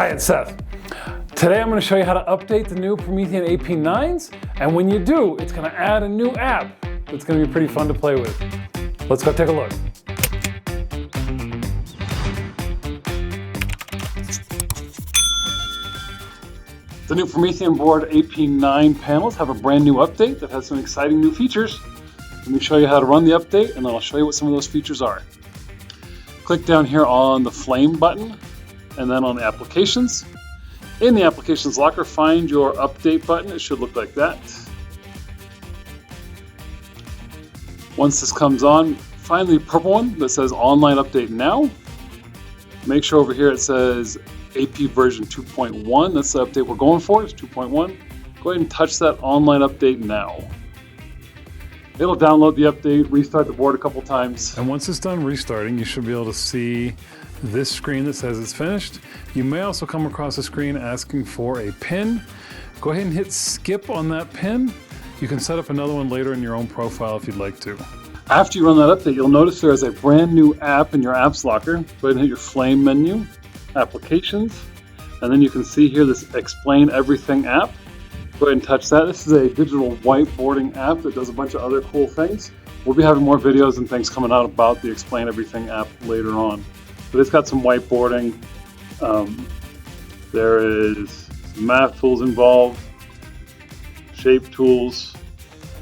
Hi, it's Seth. Today I'm going to show you how to update the new Promethean AP9s, and when you do, it's going to add a new app that's going to be pretty fun to play with. Let's go take a look. The new Promethean board AP9 panels have a brand new update that has some exciting new features. Let me show you how to run the update, and then I'll show you what some of those features are. Click down here on the flame button, and then on Applications. In the Applications locker, find your Update button. It should look like that. Once this comes on, find the purple one that says Online Update Now. Make sure over here it says AP version 2.1. That's the update we're going for, it's 2.1. Go ahead and touch that Online Update Now. It'll download the update, restart the board a couple times. And once it's done restarting, you should be able to see this screen that says it's finished. You may also come across a screen asking for a pin. Go ahead and hit skip on that pin. You can set up another one later in your own profile if you'd like to. After you run that update, you'll notice there is a brand new app in your apps locker. Go ahead and hit your flame menu, Applications, and then you can see here this Explain Everything app. Go ahead and touch that. This is a digital whiteboarding app that does a bunch of other cool things. We'll be having more videos and things coming out about the Explain Everything app later on. But it's got some whiteboarding. There is some math tools involved, shape tools.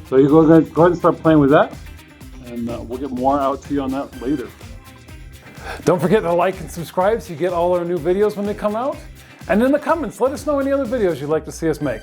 So you go ahead and start playing with that, and we'll get more out to you on that later. Don't forget to like and subscribe so you get all our new videos when they come out. And in the comments, let us know any other videos you'd like to see us make.